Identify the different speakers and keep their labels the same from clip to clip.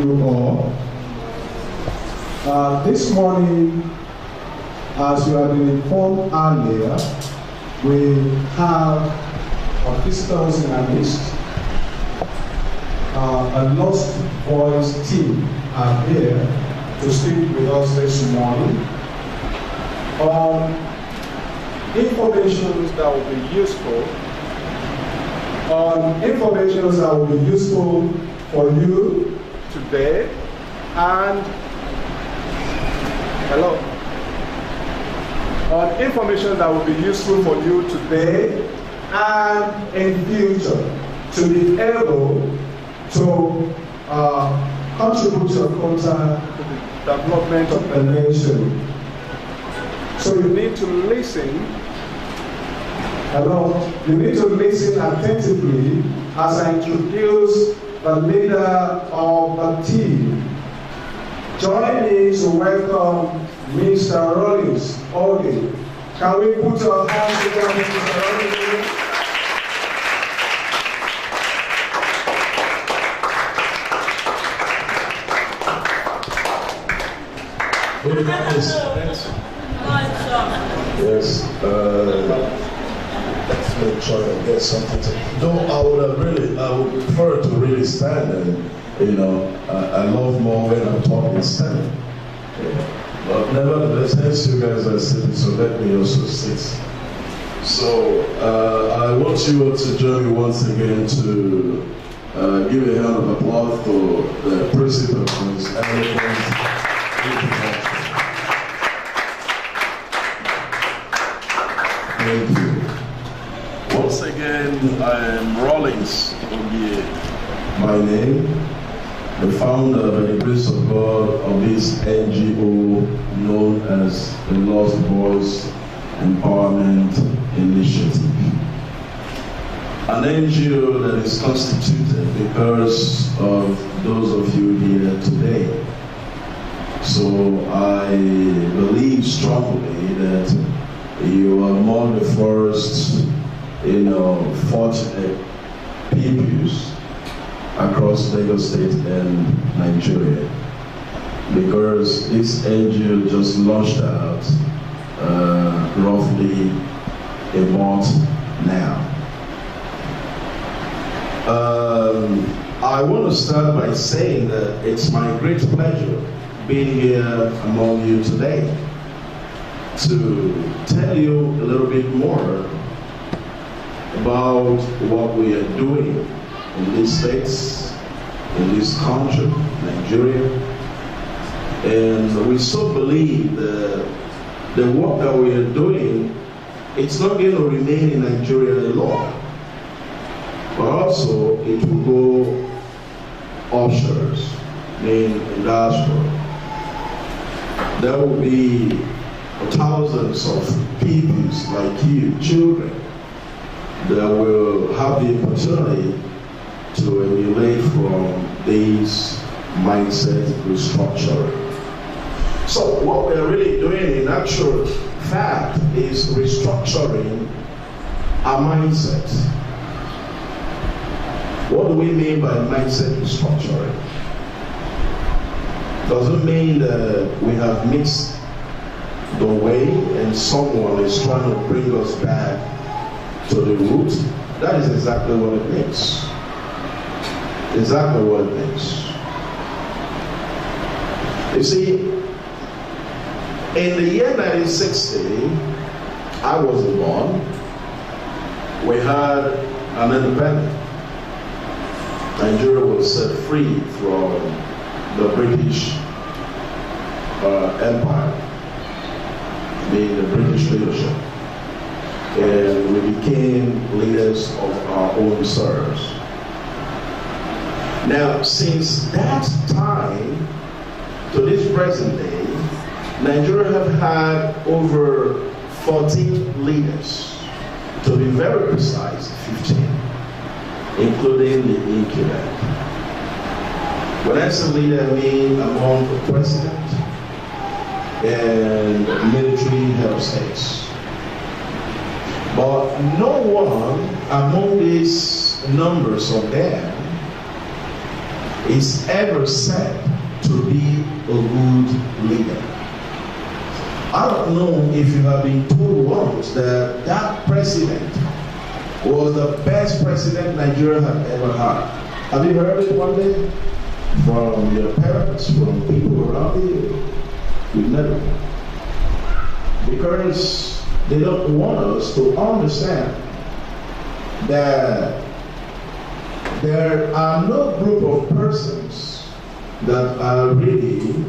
Speaker 1: you all. This morning, as you have been informed earlier, we have our visitors in our list. A Lost Voice team are here to speak with us this morning on information that will be useful, for you today and on information that will be useful for you today and in future to be able to contribute your quota to the development of the nation. So you need to listen. You need to listen attentively as I introduce the leader of the team. Join me to welcome Mr. Rawlings, Ogie. Can we put our hands together, Mr. Rawlings?
Speaker 2: Yes, let's make sure I get something to. Though I would prefer to really stand and, I love more when I'm talking standing. But nevertheless, since you guys are sitting, so let me also sit. So I want you all to join me once again to give a hand of applause to the principal for his eloquent. Thank you. Once again, I am Rawlings, Ogie. My name, the founder, by the grace of God, of this NGO known as the Lost Voice Empowerment Initiative. An NGO that is constituted because of those of you here today. So I believe strongly that you are among the first, fortunate peoples across Lagos State and Nigeria, because this NGO just launched out roughly a month now. I want to start by saying that it's my great pleasure being here among you today to tell you a little bit more about what we are doing in these states, in this country, Nigeria. And we so believe that the work that we are doing, it's not going to remain in Nigeria alone, but also it will go offshore, in diaspora. There will be thousands of peoples like you, children, that will have the opportunity to emulate from these mindset restructuring. So what we're really doing in actual fact is restructuring our mindset. What do we mean by mindset restructuring? Doesn't mean that we have mixed the way and someone is trying to bring us back to the root. That is exactly what it means. Exactly what it means. You see, in the year 1960, I wasn't born. We had an independence. Nigeria was set free from the British Empire, being the British leadership. And we became leaders of our own selves. Now, since that time to this present day, Nigeria have had over 14 leaders, to be very precise, 15, including the incumbent. When I say leader, I mean among the president and military head of states. But no one among these numbers of them is ever said to be a good leader. I don't know if you have been told once that that president was the best president Nigeria had ever had. Have you heard it one day? From your parents, from people around you? We've never. Because they don't want us to understand that there are no group of persons that are really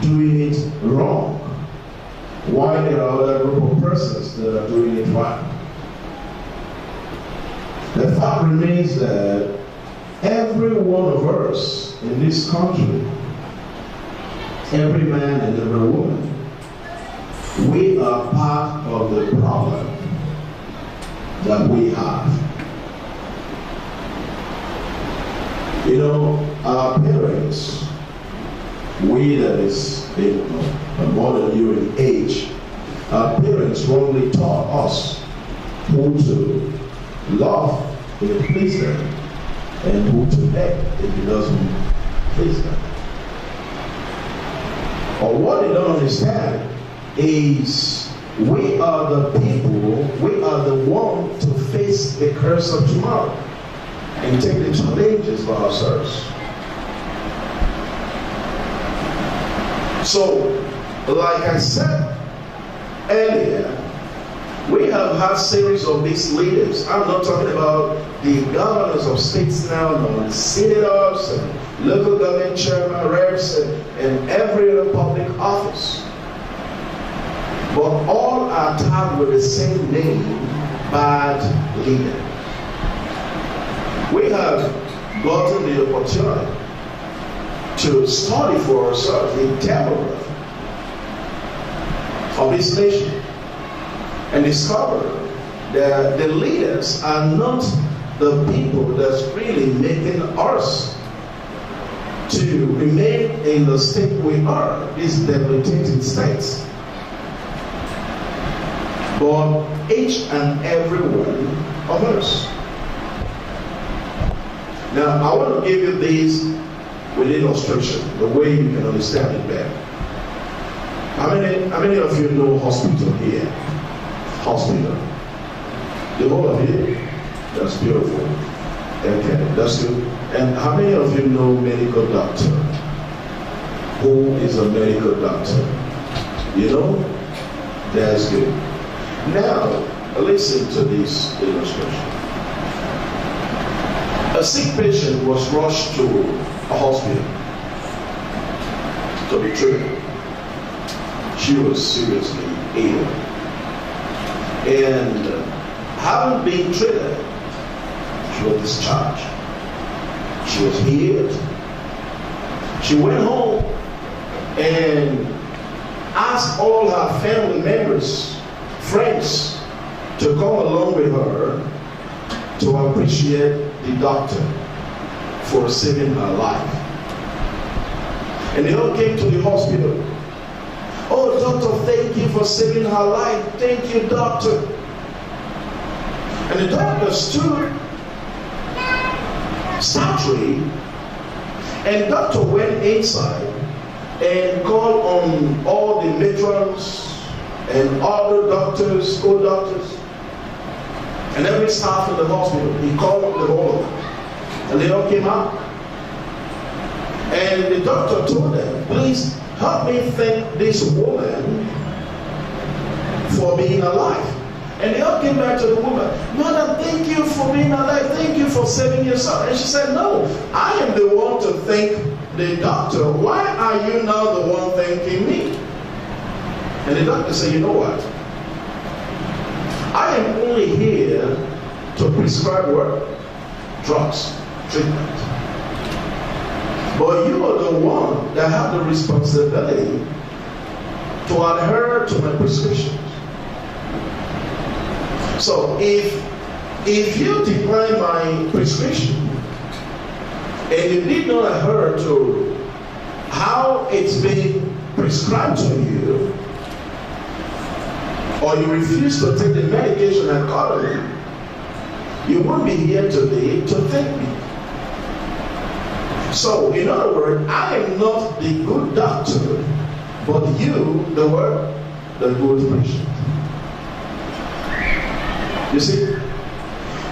Speaker 2: doing it wrong, while there are other group of persons that are doing it right. The fact remains that every one of us in this country, every man and every woman, we are part of the problem that we have. You know, our parents, we that is more than you in age, our parents wrongly taught us who to love if it pleases them, and who to hate if it doesn't please them. Or what they don't understand is we are the people, we are the one to face the curse of tomorrow and take the challenges by ourselves. So, like I said earlier, we have had series of these leaders. I'm not talking about the governors of states now, no, senators and local government chairman, reps, and every other public office. But all are tagged with the same name, bad leader. We have gotten the opportunity to study for ourselves the demography of this nation and discover that the leaders are not the people that's really making us to remain in the state we are, these debilitating states. But each and every one of us. Now, I want to give you this with illustration, the way you can understand it better. How many of you know hospital here? Hospital. The whole of you? That's beautiful. Okay, that's good. And how many of you know medical doctor? Who is a medical doctor? You know? That's good. Now, listen to this illustration. A sick patient was rushed to a hospital to be treated. She was seriously ill. And having been treated, she was discharged. She was healed. She went home and asked all her family members, friends, to come along with her to appreciate the doctor for saving her life. And they all came to the hospital. Oh, doctor, thank you for saving her life. Thank you, doctor. And the doctor stood statue, and doctor went inside and called on all the matrons and other doctors, co-doctors, and every staff in the hospital. He called the whole of them, and they all came out. And the doctor told them, please help me thank this woman for being alive. And they all came back to the woman, Mother, thank you for being alive. Thank you for saving yourself. And she said, no, I am the one to thank the doctor. Why are you now the one thanking me? And the doctor said, you know what? I am only here to prescribe what? Drugs, treatment. But you are the one that have the responsibility to adhere to my prescriptions. So if you decline my prescription and you did not adhere to how it's been prescribed to you, or you refuse to take the medication accordingly, you won't be here today to thank me. So, in other words, I am not the good doctor, but you, the what? The good patient. You see?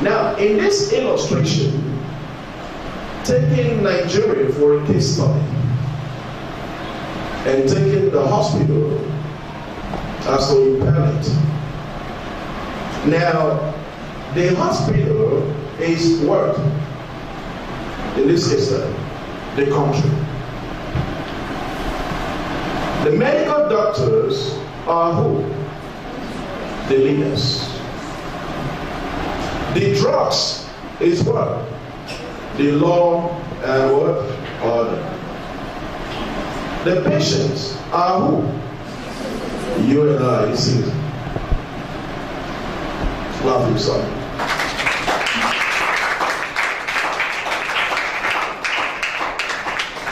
Speaker 2: Now, in this illustration, taking Nigeria for a case study, and taking the hospital as a palette. Now, the hospital is what? In this case, the country. The medical doctors are who? The leaders. The drugs is what? The law and what? Order. The patients are who? You and I, you see. Love you, son.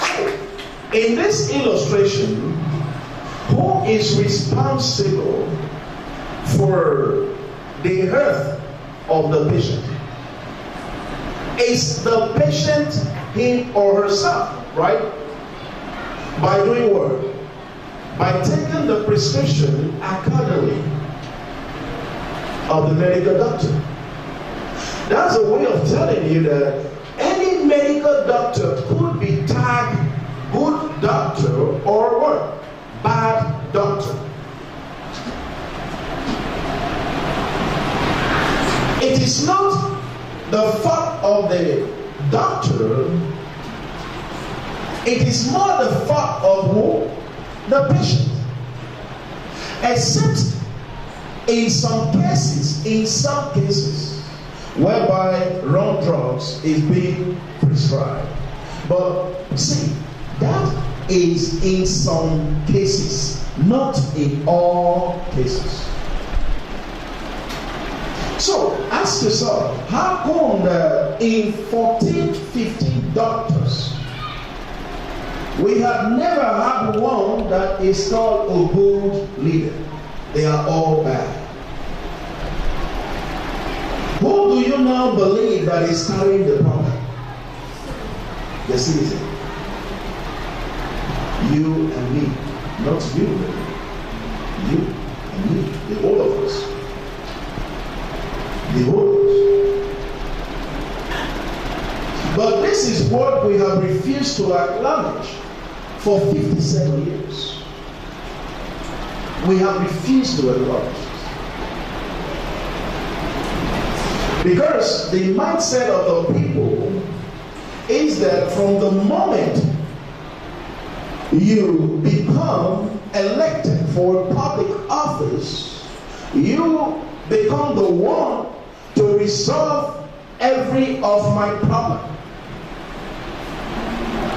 Speaker 2: So, in this illustration, who is responsible for the health of the patient? Is the patient him or herself, right? By doing what? By taking the prescription accordingly of the medical doctor. That's a way of telling you that any medical doctor could be tagged good doctor or what? Bad doctor. It is not the fault of the doctor, it is more the fault of who? The patient. Except in some cases, whereby wrong drugs is being prescribed. But see, that is in some cases, not in all cases. So, ask yourself, how come that in 14, 15 doctors, we have never had one that is called a good leader? They are all bad. Who do you now believe that is carrying the problem? The citizen. You and me. Not you. You and me. The whole of us. The whole of us. But this is what we have refused to acknowledge for 57 years. We have refused to acknowledge it. Because the mindset of the people is that from the moment you become elected for a public office, you become the one to resolve every of my problem.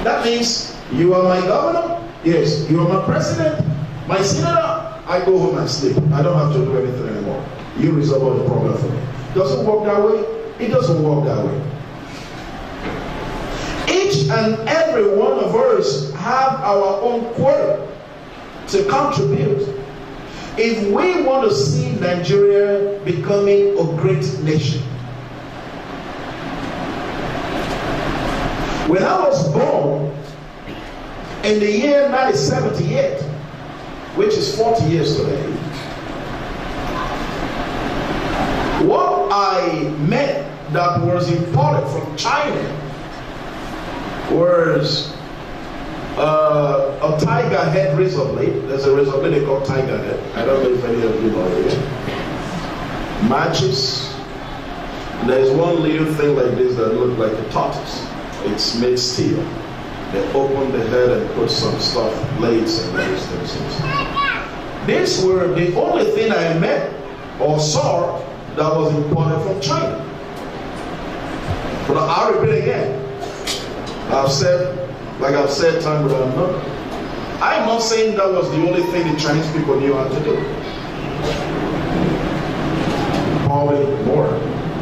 Speaker 2: That means you are my governor, yes, you are my president, my senator, I go home and sleep. I don't have to do anything anymore. You resolve all the problem for me. Does it work that way? It doesn't work that way. Each and every one of us have our own quota to contribute if we want to see Nigeria becoming a great nation. When I was born in the year 1978, which is 40 years today, what I met that was imported from China was a tiger head razor blade. There's a razor blade they call tiger head. I don't know if any of you know it. Matches. There's one little thing like this that looks like a tortoise. It's made steel. They open the head and put some stuff, blades and various things. These were the only thing I met or saw that was imported from China. But I'll repeat again. I've said time without number. I'm not saying that was the only thing the Chinese people knew how to do. Probably more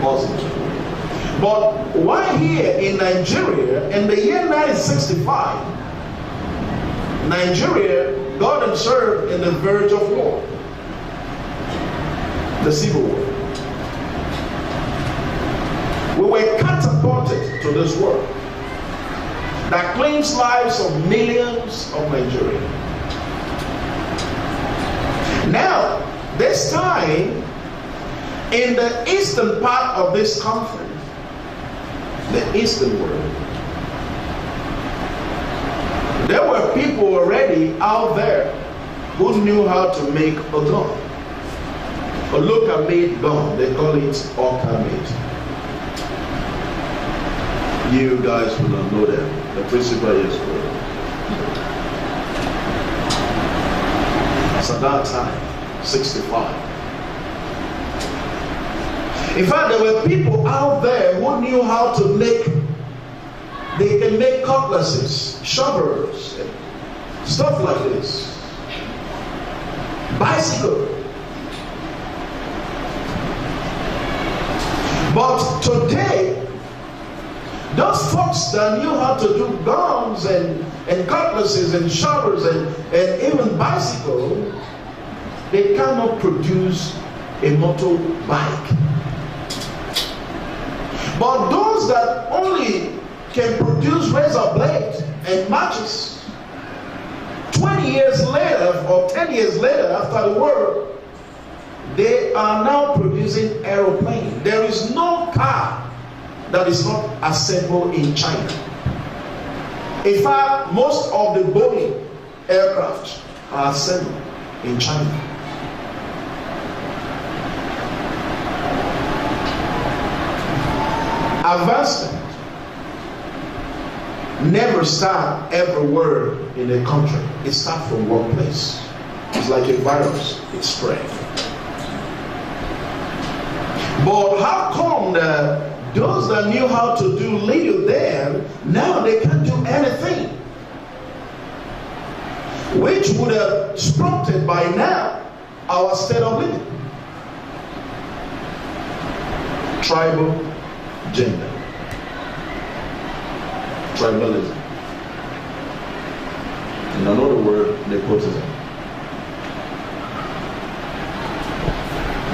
Speaker 2: possible. But why here in Nigeria, in the year 1965, Nigeria got and served in the verge of war, the Civil War. We were catapulted to this war. that claims lives of millions of Nigerians. Now, this time, in the eastern part of this country, the eastern world, there were people already out there who knew how to make a gun. A local-made gun, they call it Oka-made. You guys will not know that. The principle is good. So that time, 65. In fact, there were people out there who knew how to make, they can make cutlasses, shovels, stuff like this. Bicycle. But today, those folks that knew how to do guns and cutlasses and shovels and even bicycle, they cannot produce a motorbike. But those that only can produce razor blades and matches, 20 years later or 10 years later after the war, they are now producing aeroplanes. There is no car that is not assembled in China. In fact, most of the Boeing aircraft are assembled in China. Advancement never starts everywhere in a country. It starts from one place. It's like a virus. It spreads. But how come that those that knew how to do little then, now they can't do anything? Which would have prompted by now our state of living. Tribal gender. Tribalism. In another word, nepotism.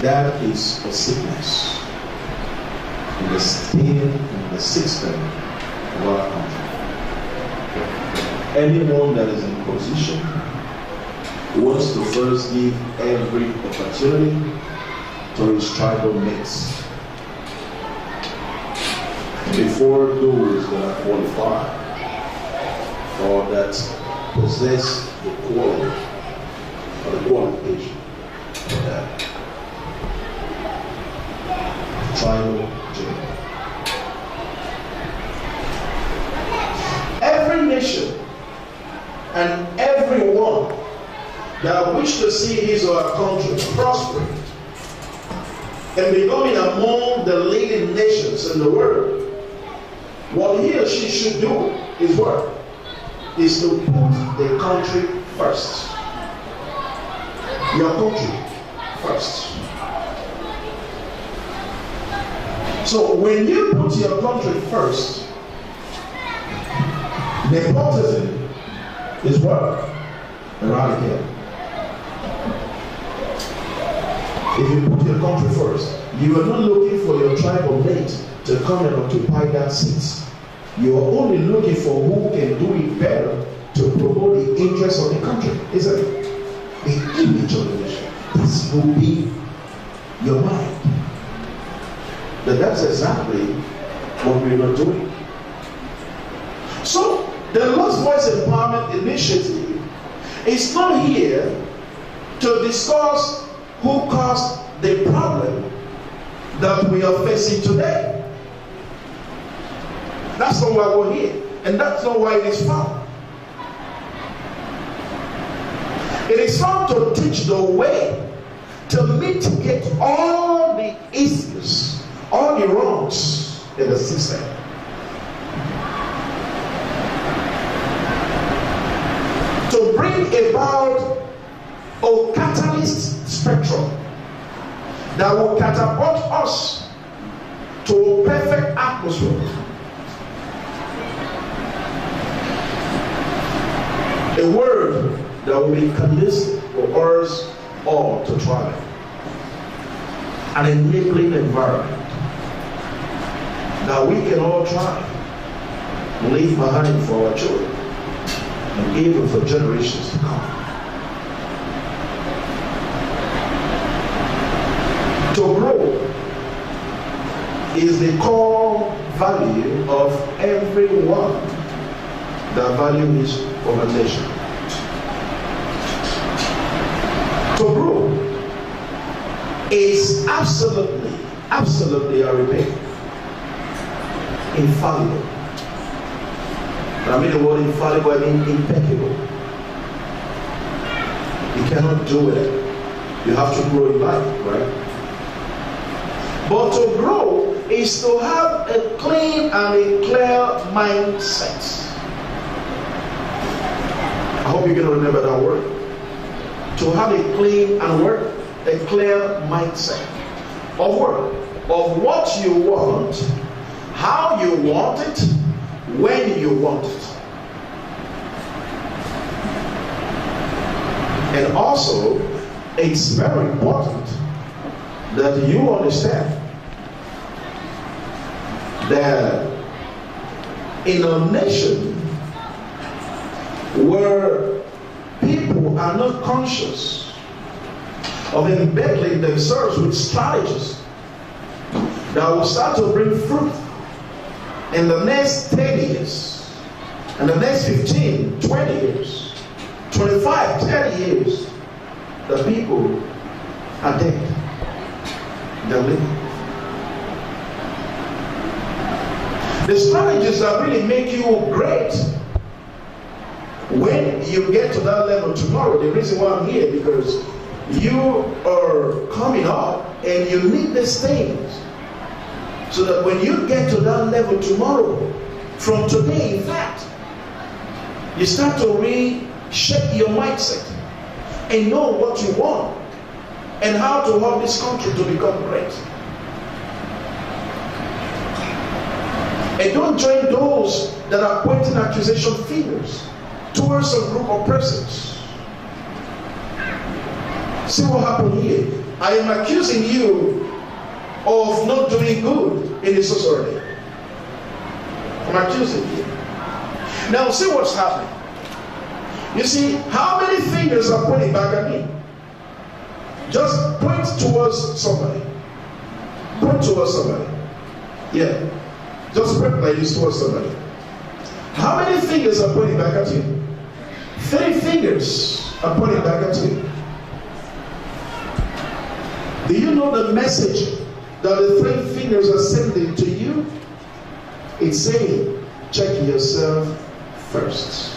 Speaker 2: That is a sickness in the state, in the system of our country. Anyone that is in position wants to first give every opportunity to his tribal mates before those that are qualified or that possess the quality or the qualification for that. Tribal gender. Every nation and everyone that wish to see his or her country prospering and becoming among the leading nations in the world, what he or she should do is what? Is to put the country first. Your country first. So when you put your country first, nepotism is what? Eradicated. If you put your country first, you are not looking for your tribal mate to come and occupy that seat. You are only looking for who can do it better to promote the interests of the country, isn't it? The image of the nation. This will be your mind. But that's exactly what we're not doing. So, the Lost Voice Empowerment Initiative is not here to discuss who caused the problem that we are facing today. That's not why we're here, and that's not why it is found. It is found to teach the way to mitigate all the issues, all the wrongs in the system. To bring about a catalyst spectrum that will catapult us to a perfect atmosphere. A word that will be conducive for us all to thrive. An enabling environment that we can all thrive. leave behind for our children and even for generations to come. To grow is the core value of everyone that value his organization. To grow is absolutely a repair. Infallible. When I mean the word infallible, I mean impeccable. You cannot do it. You have to grow in life, right? But to grow is to have a clean and a clear mindset. I hope you're going to remember that word. To have a clean and a clear mindset of work, of what you want, how you want it, when you want it. And also, it's very important that you understand that in a nation where people are not conscious of embedding themselves with strategies that will start to bring fruit in the next 10 years, in the next 15, 20 years, 25, 30 years, the people are dead. They're living. The strategies that really make you great when you get to that level tomorrow. The reason why I'm here, because you are coming up and you need these things so that when you get to that level tomorrow, from today in fact, you start to reshape your mindset and know what you want and how to help this country to become great. And don't join those that are pointing accusation fingers towards a group of persons. See what happened here. I am accusing you of not doing good in the society. I'm accusing you. Now see what's happening. You see, how many fingers are pointing back at me? Just point towards somebody. Point towards somebody. Yeah. Just point like this towards somebody. How many fingers are pointing back at you? 3 fingers are pointing back at you. Do you know the message that the 3 fingers are sending to you? It's saying, check yourself first.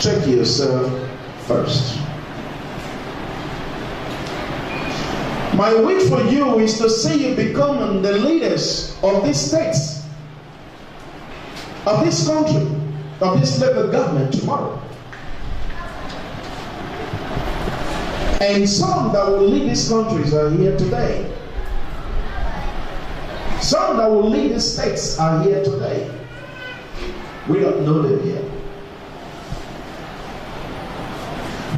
Speaker 2: Check yourself first. My wish for you is to see you becoming the leaders of these states, of this country, of this local government tomorrow. And some that will lead these countries are here today. Some that will lead these states are here today. We don't know them yet.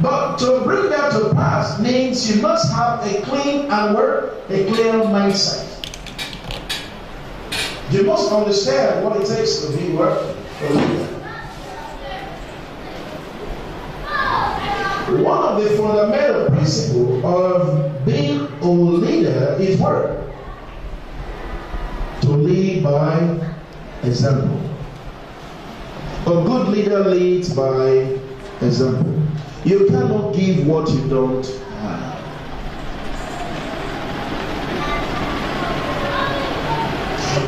Speaker 2: But to bring that to pass means you must have a clean and a clear mindset. You must understand what it takes to be a leader. One of the fundamental principles of being a leader is work. To lead by example. A good leader leads by example. You cannot give what you don't have.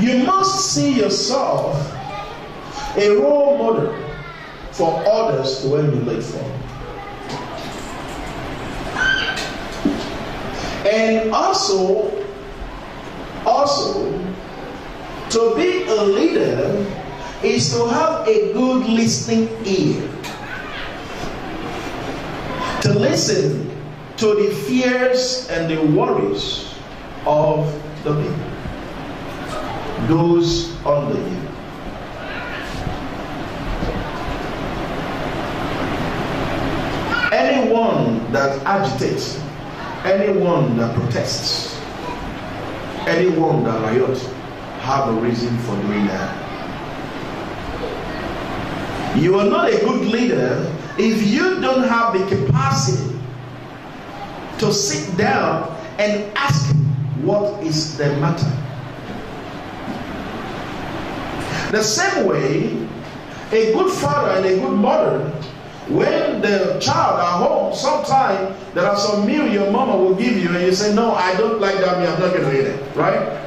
Speaker 2: You must see yourself a role model for others to emulate from. And also, to be a leader is to have a good listening ear. To listen to the fears and the worries of the people, those under you. Anyone that agitates, anyone that protests, anyone that riots have a reason for doing that. You are not a good leader if you don't have the capacity to sit down and ask what is the matter. The same way, a good father and a good mother, when the child at home, sometimes there are some meal your mama will give you and you say, no, I don't like that meal, I'm not going to eat it, right?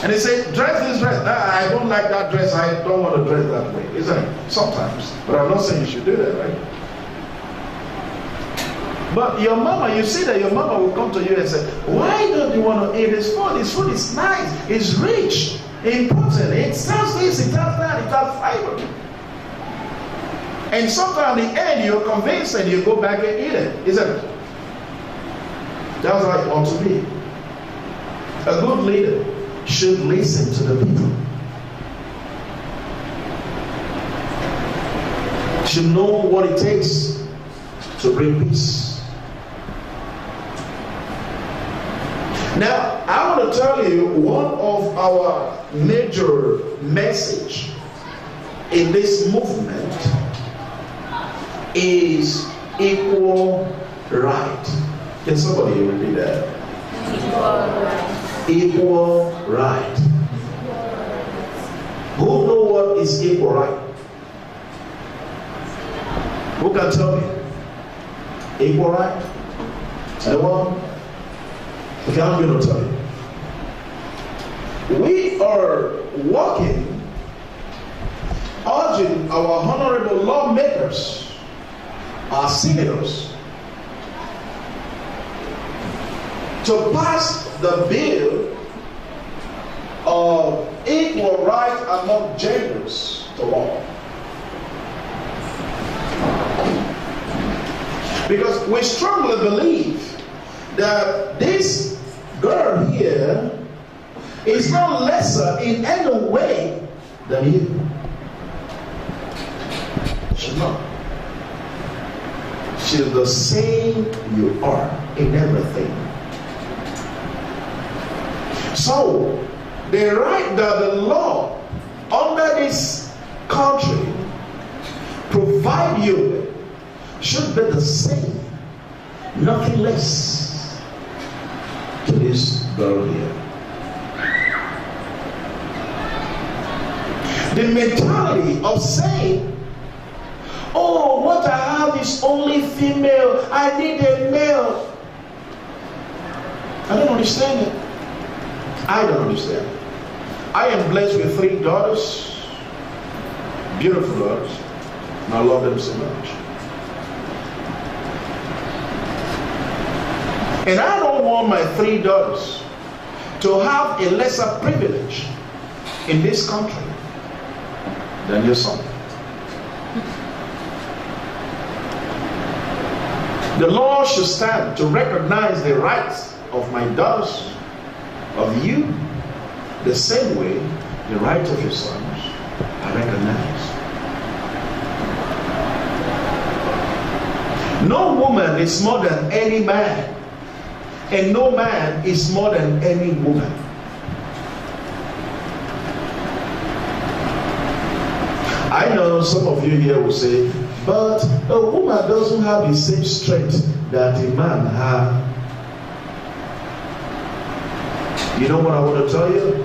Speaker 2: And they say, dress this dress. I don't like that dress, I don't want to dress that way. Isn't it? Sometimes. But I'm not saying you should do that, right? But your mama, you see that your mama will come to you and say, why don't you want to eat this food? This food is nice, it's rich, important, it has this, it has that, it has fiber. And sometimes in the end you're convinced and you go back and eat it, isn't it? That's how it ought to be. A good leader should listen to the people. Should know what it takes to bring peace. Now, I want to tell you one of our major message in this movement is equal right. Can somebody repeat that? Equal right. Equal right. Who know what is equal right? Who can tell me? Equal right? Anyone? Okay, I'm going to tell you. We are working, urging our honorable lawmakers, our senators, to pass the bill of equal right among genders to law. Because we strongly believe that this girl here is not lesser in any way than you. She's not. She's the same you are in everything. So, the right that the law under this country provide you with should be the same, nothing less, to this girl here. The mentality of saying, oh, what I have is only female, I need a male. I don't understand it. I don't understand it. I am blessed with 3 daughters, beautiful daughters, and I love them so much. And I don't want my 3 daughters to have a lesser privilege in this country than your son. The law should stand to recognize the rights of my daughters, of you, the same way the rights of your sons are recognized. No woman is more than any man. And no man is more than any woman. I know some of you here will say, but a woman doesn't have the same strength that a man has. You know what I want to tell you?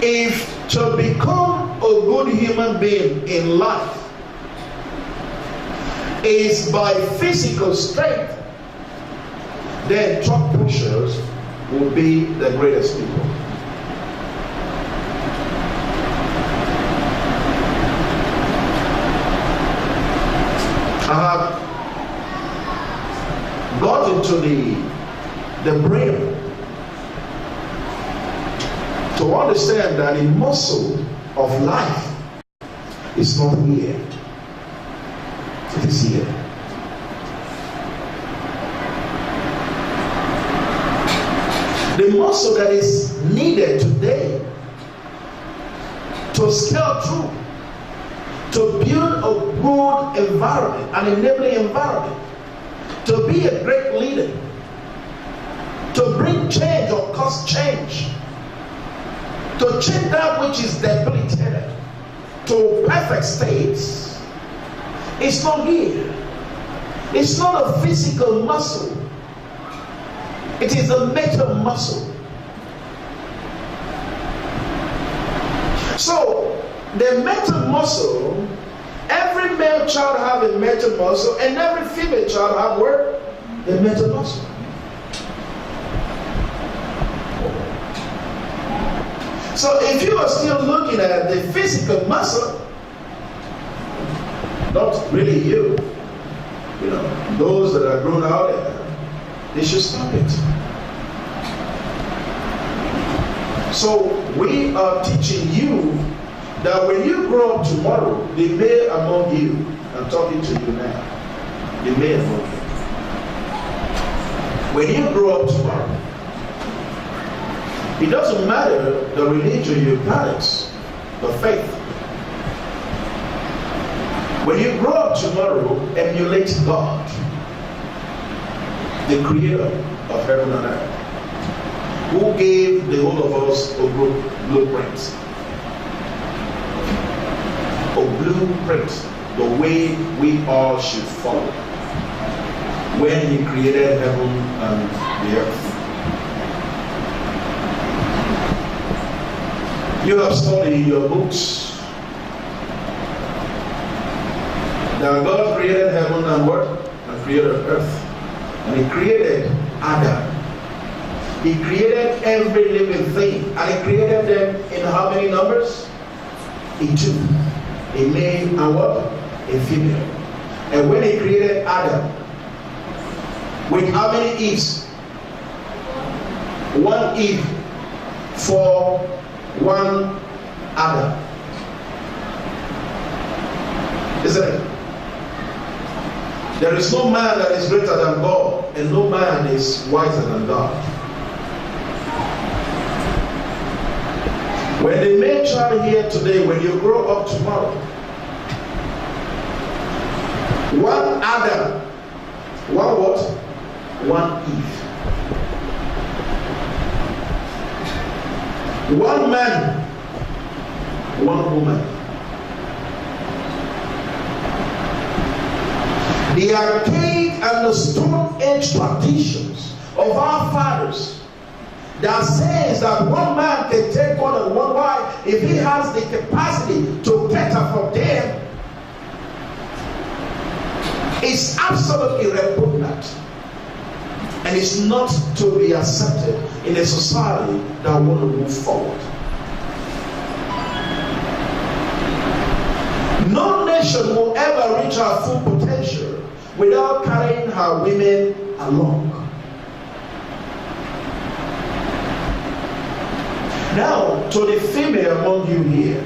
Speaker 2: If to become a good human being in life is by physical strength, then truck pushers will be the greatest people. I have got into the brain to understand that the muscle of life is not here. It is here. The muscle that is needed today to scale through, to build a good environment, an enabling environment, to be a great leader, to bring change or cause change, to change that which is debilitated to perfect states, it's not here. It's not a physical muscle. It is a mental muscle. So, the mental muscle, every male child have a mental muscle, and every female child have what? The mental muscle. So, if you are still looking at the physical muscle, not really you, those that are grown out there, they should stop it. So we are teaching you that when you grow up tomorrow, the male among you, I'm talking to you now, the male among you, when you grow up tomorrow, it doesn't matter the religion your parents, the faith. When you grow up tomorrow, emulate God, the creator of heaven and earth, who gave the whole of us a blueprint. A blueprint, the way we all should follow. When he created heaven and the earth. You have studied in your books that God created heaven and what? And created earth. And he created Adam. He created every living thing. And he created them in how many numbers? In two. A male and what? A female. And when he created Adam, with how many Eves? One Eve for one Adam. Isn't it? There is no man that is greater than God, and no man is wiser than God. When the male child here today, when you grow up tomorrow, one Adam, one what? One Eve. One man, one woman. The archaic and the Stone Age traditions of our fathers that says that one man can take one and one wife if he has the capacity to cater for them is absolutely repugnant, and it's not to be accepted in a society that want to move forward. No nation will ever reach our full potential without carrying her women along. Now, to the female among you here,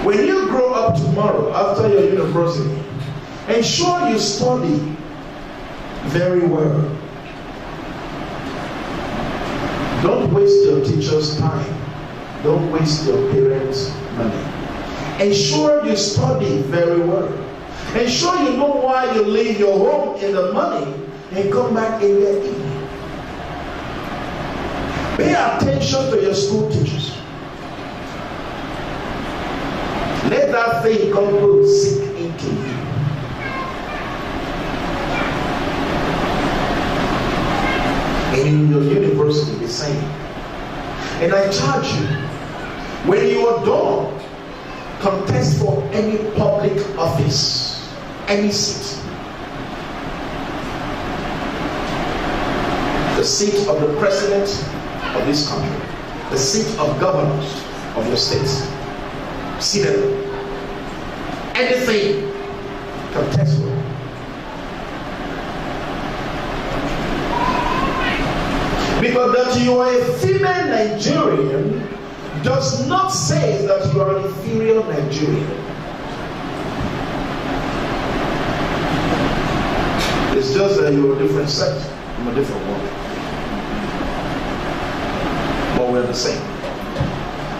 Speaker 2: when you grow up tomorrow after your university, ensure you study very well. Don't waste your teacher's time. Don't waste your parents' money. Ensure you study very well. Ensure you know why you leave your home in the morning and come back in the evening. Pay attention to your school teachers. Let that thing come to sink into you. And in your university, the same. And I charge you, when you are done, contest for any public office, any seat. The seat of the president of this country, the seat of governors of your states, senator, anything, contest for. Because that you are a female Nigerian does not say that you are an inferior Nigerian. It's just that you're a different sex from a different woman. But we're the same.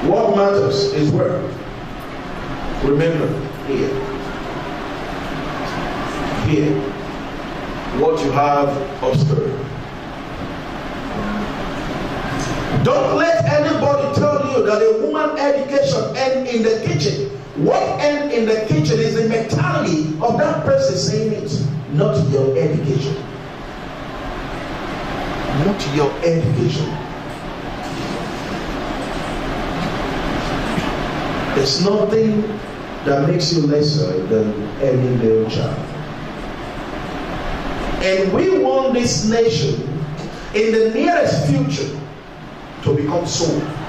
Speaker 2: What matters is where. Remember, here. Here. What you have upstairs. Don't let anybody tell you that a woman education ends in the kitchen. What ends in the kitchen is the mentality of that person saying it, not your education. Not your education. There's nothing that makes you lesser than any male child. And we want this nation in the nearest future to become so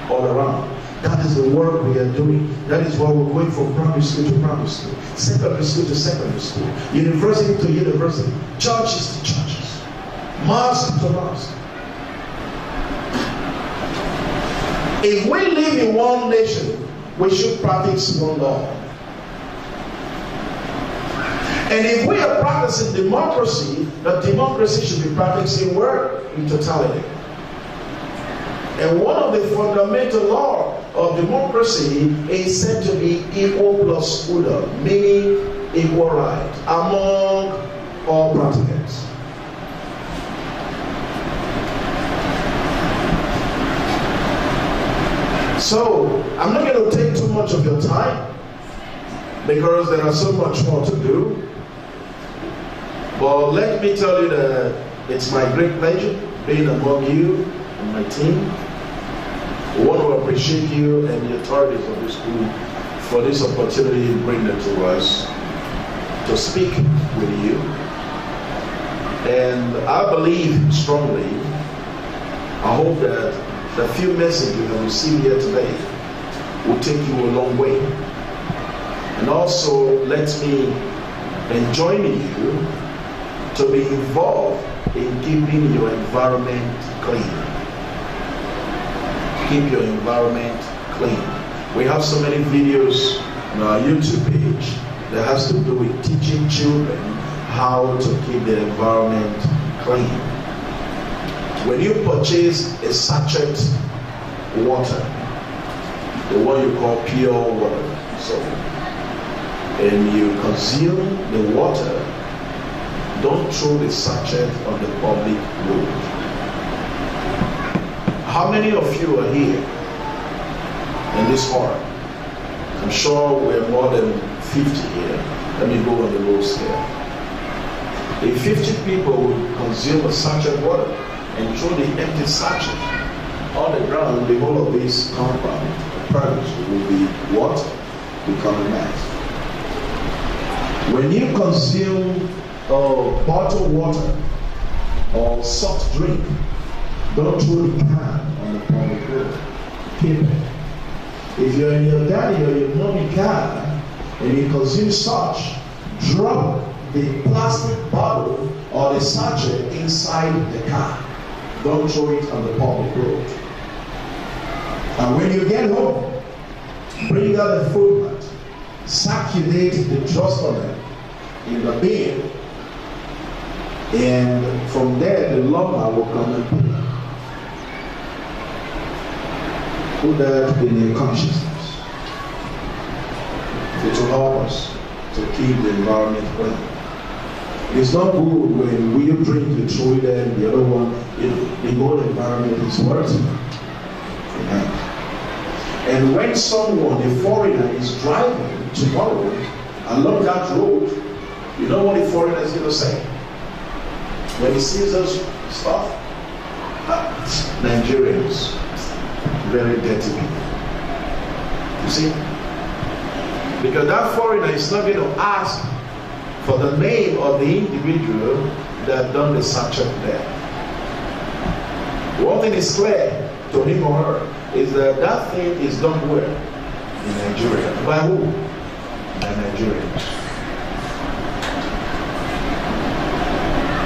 Speaker 2: all around. That is the work we are doing. That is why we're going from primary school to primary school, secondary school to secondary school, university to university, churches to churches, mosque to mosque. If we live in one nation, we should practice one law. And if we are practicing democracy, the democracy should be practicing work in totality. And one of the fundamental laws of democracy is said to be equal plus uno, meaning equal right among all practicants. So, I'm not going to take too much of your time because there are so much more to do. But let me tell you that it's my great pleasure being among you and my team. We want to appreciate you and the authorities of the school for this opportunity to bring them to us to speak with you. And I believe strongly, I hope that the few messages you have received here today will take you a long way. And also let me enjoin you to be involved in keeping your environment clean. Keep your environment clean. We have so many videos on our YouTube page that has to do with teaching children how to keep their environment clean. When you purchase a sachet water, the one you call pure water, so, and you consume the water, don't throw the sachet on the public road. How many of you are here in this hall? I'm sure we're more than 50 here. Let me go on the low scale. If 50 people would consume a sachet water and throw the empty sachet on the ground, the whole of this compound, premise, will be what? Become a mess. When you consume bottled water or soft drink, don't throw the can on the public road. Keep it. If you're in your daddy or your mommy car and you consume such, drop the plastic bottle or the sachet inside the car. Don't throw it on the public road. And when you get home, bring out the food mat, circulate the dust on it in the bin, and from there the lumber will come and pick. Put that in your consciousness. It will help us to keep the environment clean. It's not good when we drink, you throw it there, and the other one, the whole environment is worse. And when someone, a foreigner, is driving tomorrow along that road, you know what the foreigner is going to say? When he sees those stuff, Nigerians, very dirty people. You see? Because that foreigner is not going to ask for the name of the individual that done the sachet there. One thing is clear to him or her is that that thing is done where? In Nigeria. By who? By Nigerians.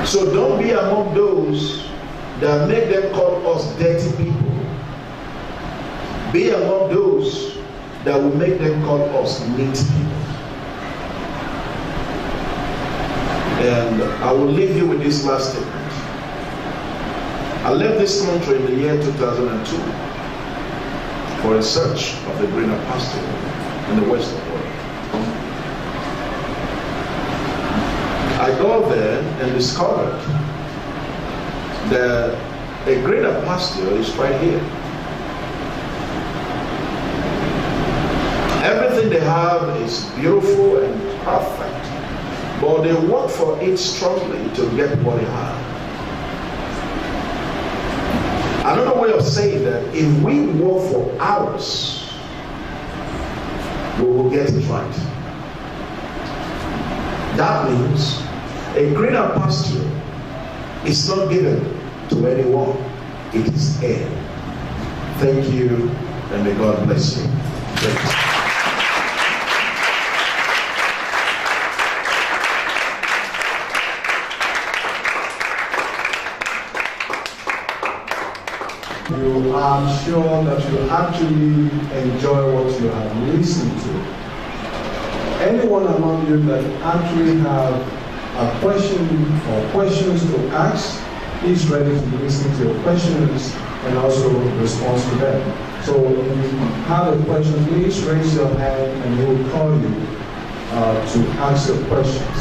Speaker 2: So don't be among those that make them call us dirty people. Be among those that will make them call us neat people. And I will leave you with this last statement. I left this country in the year 2002 for a search of the greener pasture in the western world. I got there and discovered that a greener pasture is right here have is beautiful and perfect, but they work for it strongly to get what they have. Another way of saying that, if we work for ours, we will get it right. That means a greener pasture is not given to anyone. It is air. Thank you, and may God bless you. Thank you.
Speaker 1: I'm sure that you actually enjoy what you have listened to. Anyone among you that actually have a question or questions to ask is ready to listen to your questions and also respond to them. So if you have a question, please raise your hand and we will call you to ask your questions.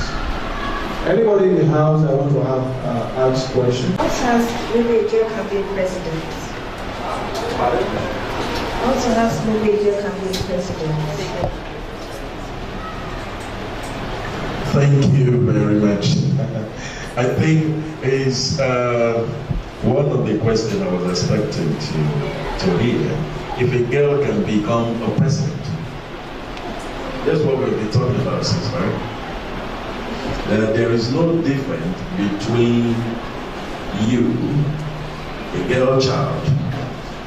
Speaker 1: Anybody in the house that want to ask questions?
Speaker 3: What has major campaign president? Also has major campaign president.
Speaker 2: Thank you very much. I think is one of the questions I was expecting to hear. If a girl can become a president, that's what we've been talking about since, right? There is no difference between you, a girl child,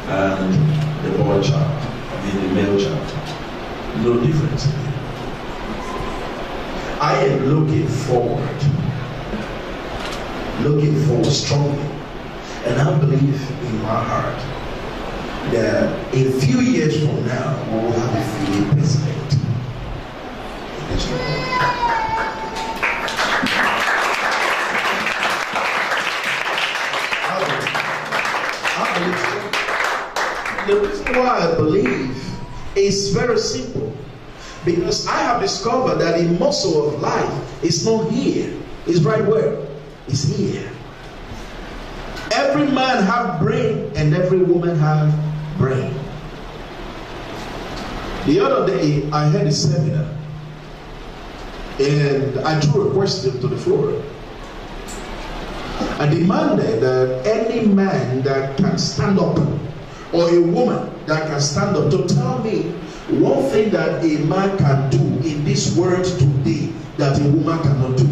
Speaker 2: and the boy child, the male child. No difference. I am looking forward strongly, and I believe in my heart that a few years from now we will have a female president in this republic. The reason why I believe is very simple, because I have discovered that the muscle of life is not here, it's right where? It's here. Every man have brain and every woman have brain. The other day I had a seminar and I threw a question to the floor. I demanded that any man that can stand up or a woman that can stand up to tell me one thing that a man can do in this world today that a woman cannot do,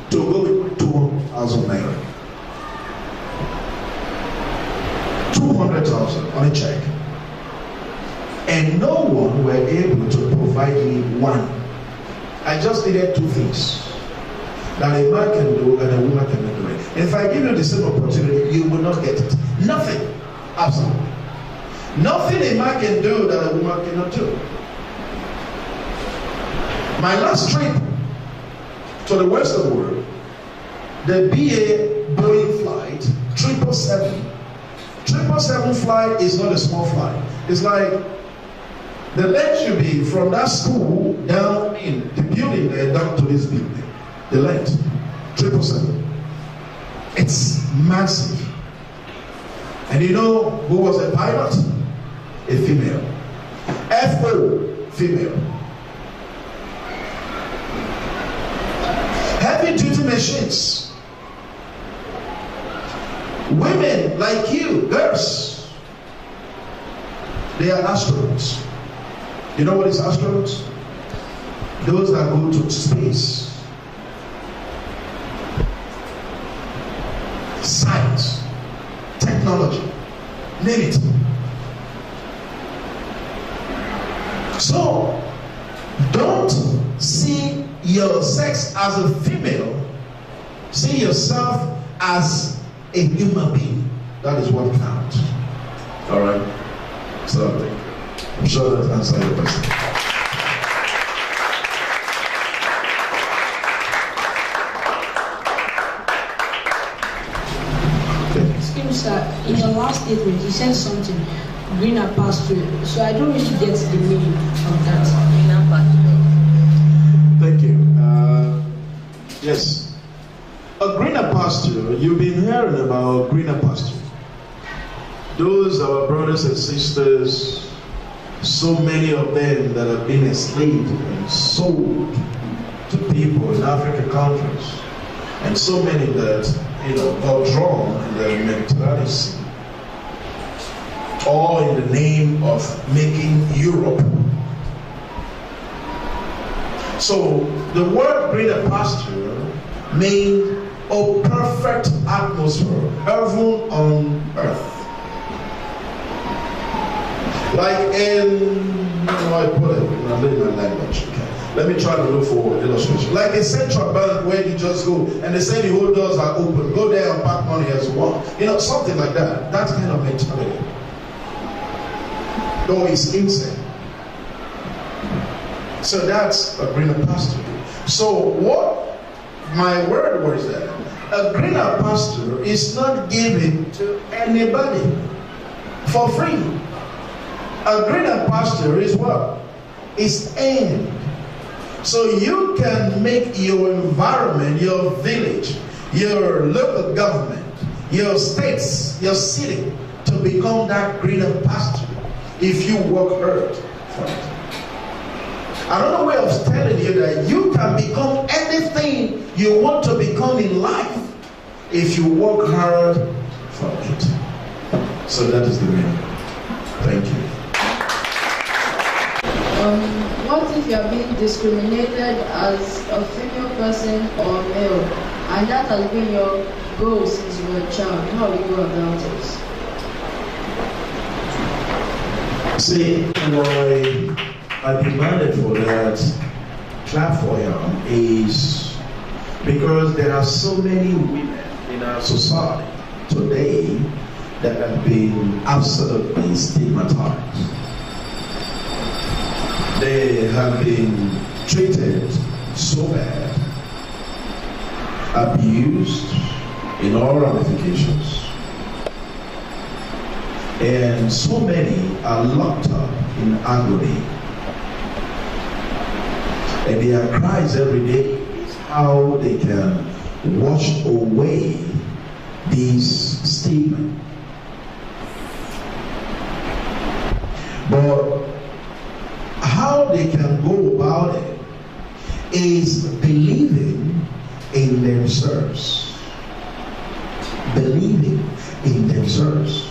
Speaker 2: to go with 200,000 naira. 200,000 on a check. And no one were able to provide me one. I just needed two things that a man can do and a woman cannot do it. And if I give you the same opportunity, you will not get it. Nothing. Absolutely. Nothing a man can do that a woman cannot do. My last trip to the western world, the BA Boeing flight 777 flight is not a small flight. It's like the length should be from that school down in the building there down to this building. The length 777. It's massive. And you know who was a pilot? A female. FO, female. Heavy duty machines. Women like you, girls, they are astronauts. You know what is astronauts? Those that go to space. Science, technology, name it. So, don't see your sex as a female. See yourself as a human being. That is what counts. All right. So, I'm sure that answers your question.
Speaker 4: Excuse me, sir. In your last statement, you said something. Greener pasture. So I don't really get the meaning of that. Greener pasture.
Speaker 2: Thank you. Yes. A greener pasture, you've been hearing about greener pasture. Those are our brothers and sisters So many of them that have been enslaved and sold to people in African countries, and so many that got drawn in their mentality, all in the name of making Europe. So the word greener pasture means a perfect atmosphere, heaven on earth. Like in, I put it in my language. Okay. Let me try to look for illustration. Like a central bank where you just go and they say the whole doors are open. Go there and park money as well. Something like that. That kind of mentality. Though it's insane. So that's a greener pasture. So what my word was that a greener pasture is not given to anybody for free. A greener pasture is what? It's aimed. So you can make your environment, your village, your local government, your states, your city to become that greener pasture if you work hard for it. Another way of telling you that you can become anything you want to become in life if you work hard for it. So that is the meaning. Thank you.
Speaker 5: What if you are being discriminated as a female person or male, and that has been your goal since you were a child? How do you go about it?
Speaker 2: See, why I demanded for that platform is because there are so many women in our society today that have been absolutely stigmatized. They have been treated so bad, abused in all ramifications, and so many are locked up in agony. And their cries every day is how they can wash away these stigma. But how they can go about it is believing in themselves. Believing in themselves.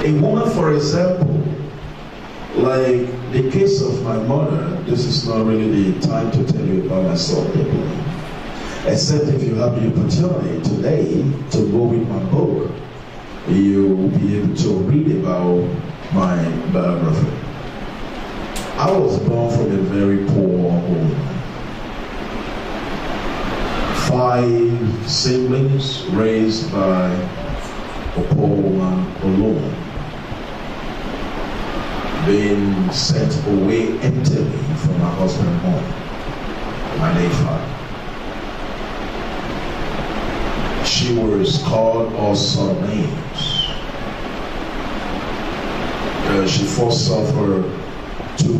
Speaker 2: A woman, for example, like the case of my mother, this is not really the time to tell you about myself deeply. Except if you have the opportunity today to go with my book, you'll be able to read about my biography. I was born from a very poor home. 5 siblings raised by a poor woman alone, being sent away emptily from her husband home, my late father. She was called all sort of names. She first suffered to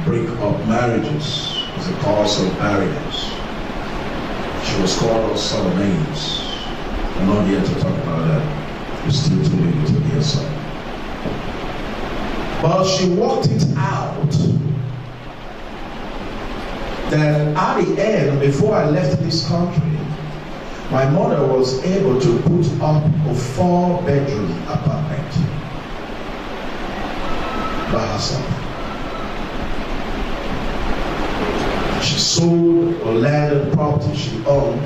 Speaker 2: break up marriages as a cause of barriers. She was called all sort of names. I'm not here to talk about that. It's still too little to hear some. But she worked it out that at the end, before I left this country, my mother was able to put up a 4-bedroom apartment by herself. She sold a landed property she owned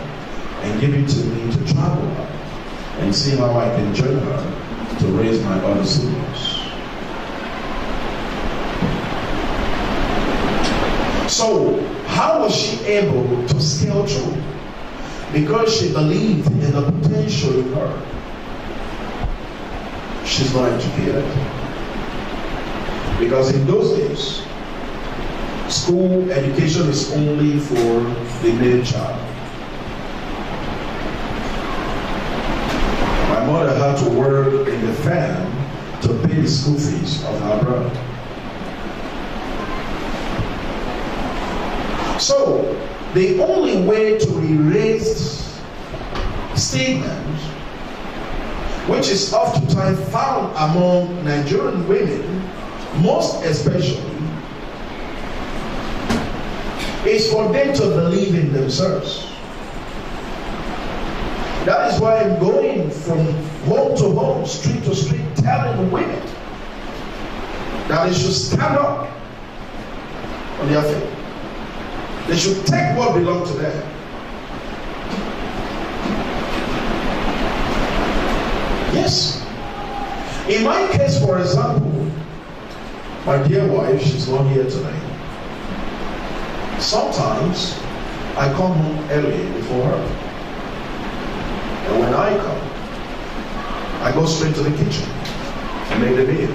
Speaker 2: and gave it to me to travel her and see how I can join her to raise my other siblings. So, how was she able to scale through? Because she believed in the potential in her. She's not educated. Because in those days, school education is only for the male child. My mother had to work in the farm to pay the school fees of her brother. So, the only way to erase stigmas which is oftentimes found among Nigerian women, most especially, is for them to believe in themselves. That is why I'm going from home to home, street to street, telling women that they should stand up on their feet. They should take what belongs to them. Yes. In my case, for example, my dear wife, she's not here tonight. Sometimes I come home early before her. And when I come, I go straight to the kitchen and make the meal.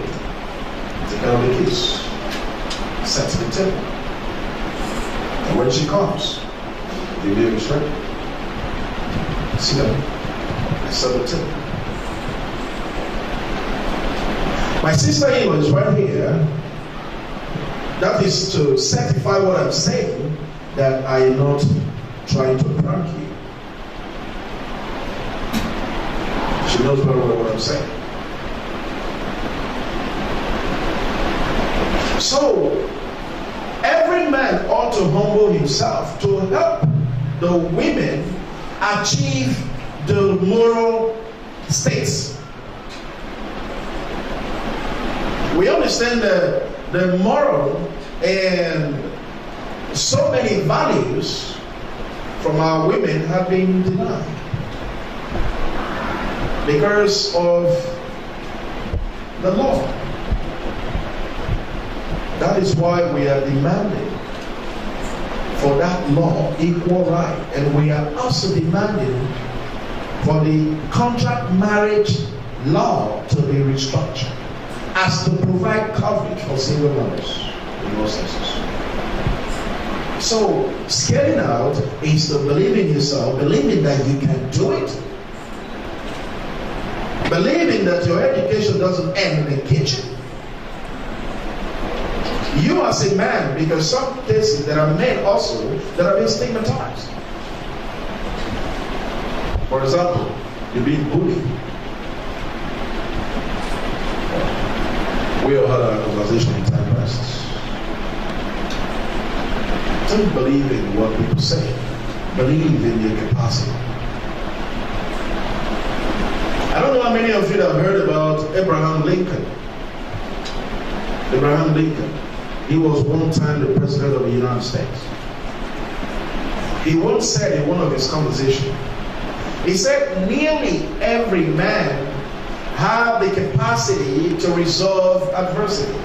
Speaker 2: Take out the kids, set to the table. And when she comes, the meal is ready. Sit down. I set the table. My sister-in-law is right here. That is to certify what I'm saying, that I am not trying to prank you. She knows very well what I'm saying. So, every man ought to humble himself to help the women achieve the moral states. We understand the moral and so many values from our women have been denied because of the law. That is why we are demanding for that law equal right, and we are also demanding for the contract marriage law to be restructured as to provide coverage for single mothers in most cases. So, scaling out is to believe in yourself, believing that you can do it, believing that your education doesn't end in the kitchen. You as a man, because some cases there are men also that are being stigmatized. For example, you're being bullied. We all had our conversation in time past. Don't believe in what people say. Believe in your capacity. I don't know how many of you have heard about Abraham Lincoln. Abraham Lincoln. He was one time the president of the United States. He once said in one of his conversations, he said, nearly every man have the capacity to resolve adversity.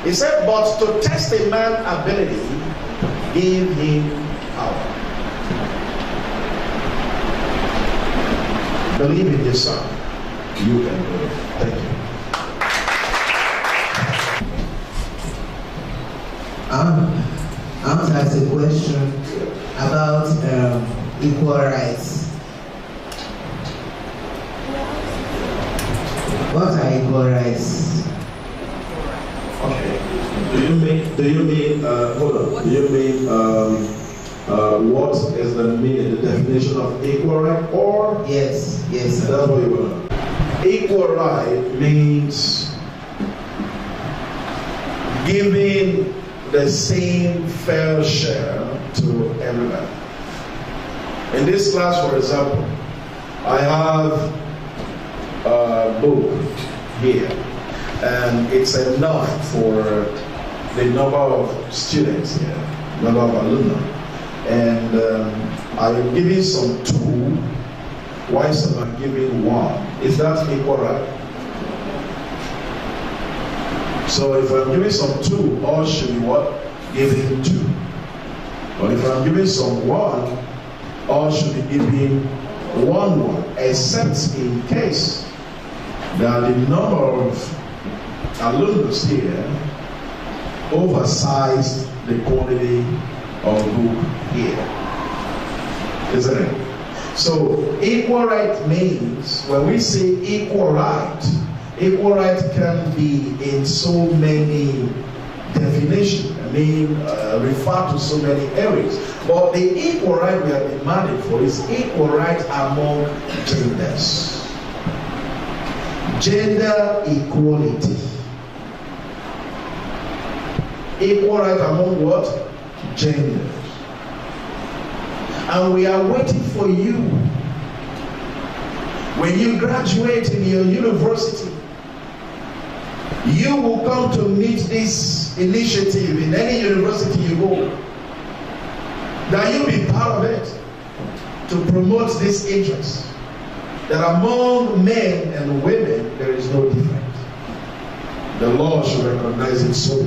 Speaker 2: He said, but to test a man's ability, give him power. Believe in yourself. You can do it. Thank you.
Speaker 6: I want to ask a question about equal rights. What are equal rights?
Speaker 2: Okay. Do you mean what is the meaning, the definition of equal right, or?
Speaker 6: Yes, sir.
Speaker 2: That's what you want. Equal right means giving the same fair share to everybody. In this class, for example, I have a book here, and it's enough for the number of students here, number of alumni. And I'm giving some 2, while some are giving 1. Is that equal right? So if I'm giving some 2, all should be what? Giving 2. But if I'm giving some 1, all should be giving 1, except in case that the number of alumnus here oversized the quantity of book here. Isn't it? So equal right means, when we say equal right can be in so many definition. Refer to so many areas. But the equal right we are demanding for is equal right among genders. Gender equality. Equal right among what? Genders. And we are waiting for you. When you graduate in your university, you will come to meet this initiative in any university you go. That you be part of it to promote this interest. That among men and women there is no difference. The law should recognize it so,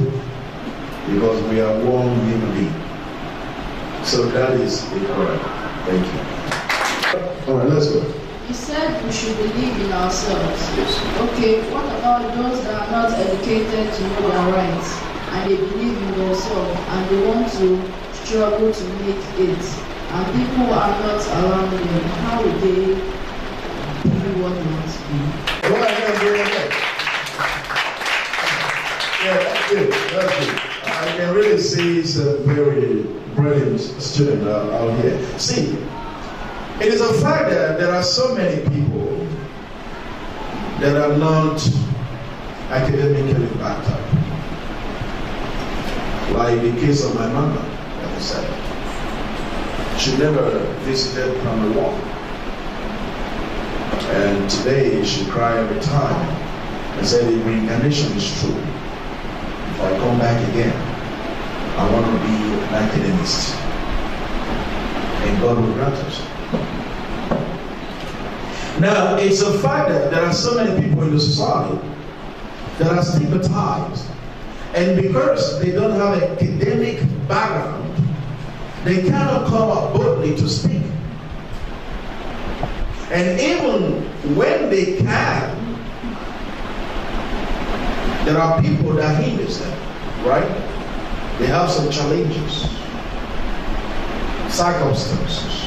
Speaker 2: because we are one human being. So that is correct. Thank you. All right, let's go.
Speaker 5: You said we should believe in ourselves.
Speaker 2: Yes.
Speaker 5: Okay, what about those that are not educated to know their rights, and they believe in themselves, and they want to struggle to make it, and people are not around them? How would they do what they want to do?
Speaker 2: Go ahead. Yeah, that's good. That's good. I can really see some very brilliant student out here. See, it is a fact that there are so many people that are not academically backed up. Like the case of my mother, like I said. She never visited primary one. And today she cried every time and said the reincarnation is true. If I come back again, I want to be an academist. And God will grant us. Now, it's a fact that there are so many people in the society that are stigmatized. And because they don't have an academic background, they cannot come up boldly to speak. And even when they can, there are people that hinders them, right? They have some challenges, circumstances.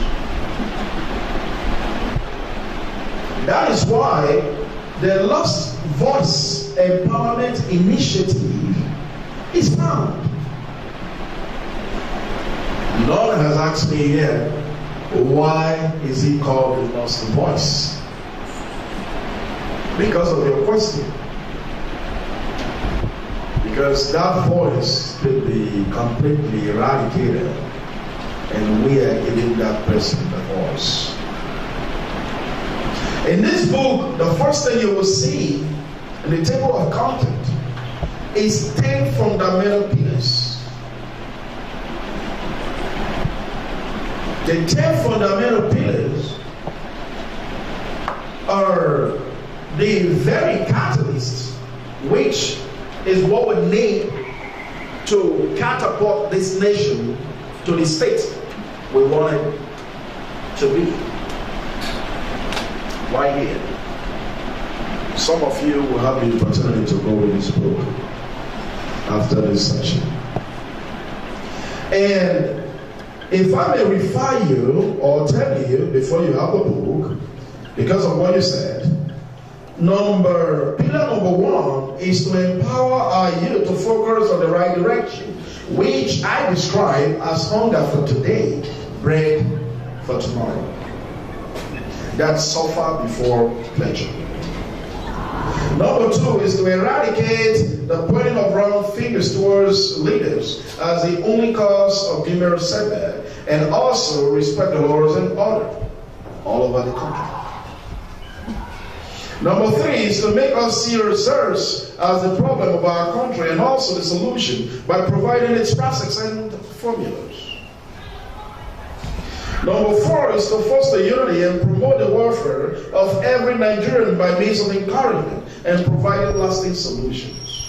Speaker 2: That is why the Lost Voice Empowerment Initiative is found. Lord has asked me here, why is it called the Lost Voice? Because of your question. Because that voice could be completely eradicated, and we are giving that person the voice. In this book, the first thing you will see in the table of content is 10 fundamental pillars. The 10 fundamental pillars are the very catalyst which is what we need to catapult this nation to the state we want it to be. Right here. Some of you will have the opportunity to go with this book after this session. And if I may refer you or tell you before you have the book, because of what you said, pillar number 1 is to empower our youth to focus on the right direction, which I describe as hunger for today, bread for tomorrow. That's suffer before pleasure. Number 2 is to eradicate the pointing of wrong fingers towards leaders as the only cause of numerous setback, and also respect the laws and order all over the country. Number 3 is to make us see research as the problem of our country and also the solution by providing its process and formulas. Number 4 is to foster unity and promote the welfare of every Nigerian by means of encouragement and providing lasting solutions.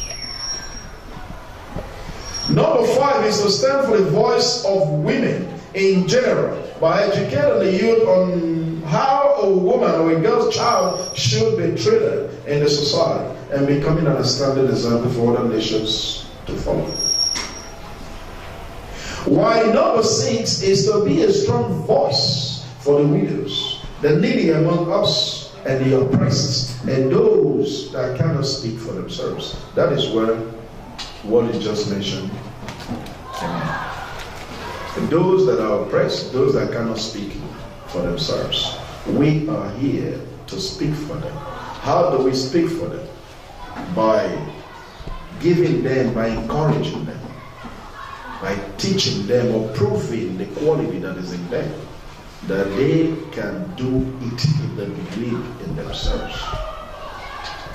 Speaker 2: Number 5 is to stand for the voice of women in general by educating the youth on how a woman or a girl's child should be treated in the society and becoming an outstanding example for other nations to follow. While number 6 is to be a strong voice for the widows, the needy among us, and the oppressed, and those that cannot speak for themselves. That is where what is just mentioned. Amen. And those that are oppressed, those that cannot speak for themselves, we are here to speak for them. How do we speak for them? By giving them, by encouraging them, by teaching them or proving the quality that is in them, that they can do it if they believe in themselves.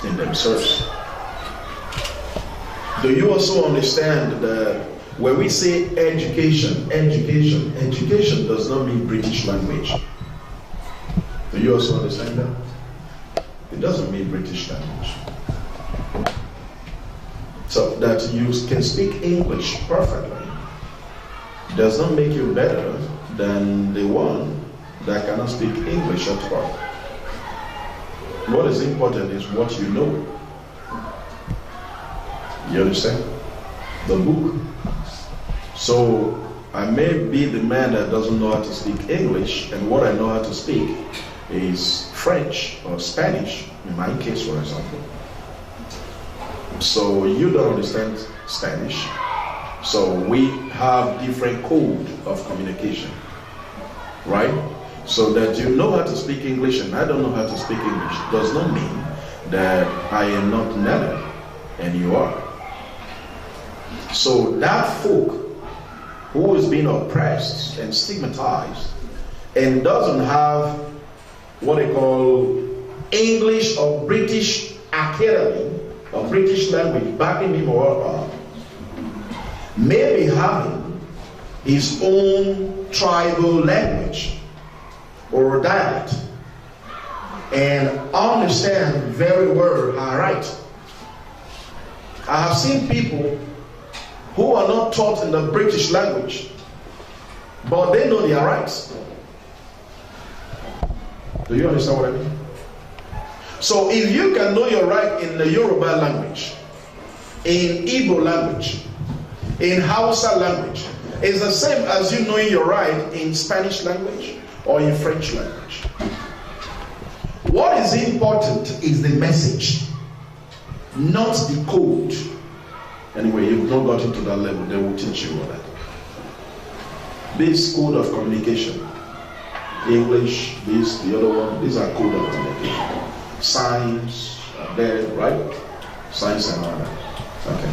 Speaker 2: In themselves. Do you also understand that when we say education does not mean British language? Do you also understand that? It doesn't mean British language. So that you can speak English perfectly does not make you better than the one that cannot speak English at all. What is important is what you know. You understand? The book. So I may be the man that doesn't know how to speak English, and what I know how to speak is French or Spanish, in my case, for example. So you don't understand Spanish. So we have different code of communication, right? So that you know how to speak English and I don't know how to speak English does not mean that I am not neither and you are. So that folk who is being oppressed and stigmatized and doesn't have what they call English or British Academy or British language backing him or up, may be having his own tribal language or dialect and understand very well her right. I have seen people who are not taught in the British language, but they know their rights. Do you understand what I mean? So if you can know your right in the Yoruba language, in Igbo language, in Hausa language, it's the same as you knowing your right in Spanish language or in French language. What is important is the message, not the code. Anyway, you've not gotten to that level, they will teach you all that. This code of communication, English, this, the other one, these are code of communication. Signs are there, right? Signs and all that. Okay.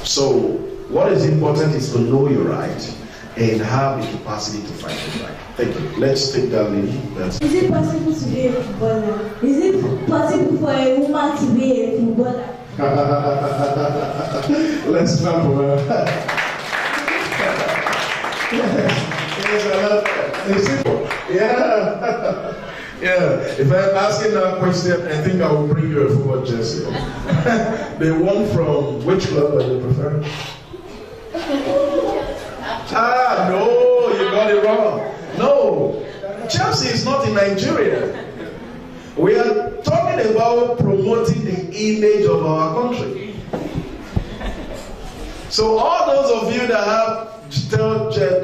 Speaker 2: So, what is important is to know your right and have the capacity to fight it right. Thank you. Let's take that lady.
Speaker 7: Is it possible to be a footballer? Is it possible for a woman to be a footballer?
Speaker 1: Let's clap for her. Yeah. If I'm asking that question, I think I will bring you a football jersey. The one from which club do you prefer? No, you got it wrong. No, Chelsea is not in Nigeria. We are talking about promoting the image of our country. So all those of you that have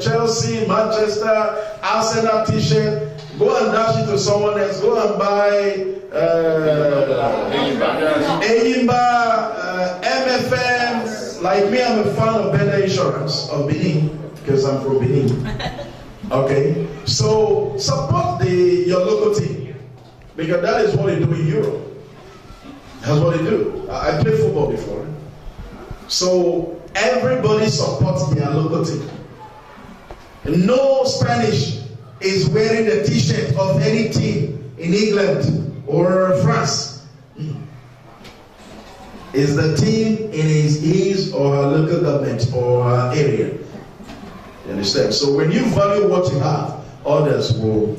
Speaker 1: Chelsea, Manchester, Arsenal t-shirt, go and dash it to someone else. Go and buy Eyimba, MFM. Like me, I'm a fan of Better Insurance of Benin because I'm from Benin. Okay, so support your local team. Because that is what they do in Europe. That's what they do. I played football before. So everybody supports their local team. No Spanish is wearing the t-shirt of any team in England or France. It's the team in his or her local government or her area. You understand? So when you value what you have, others will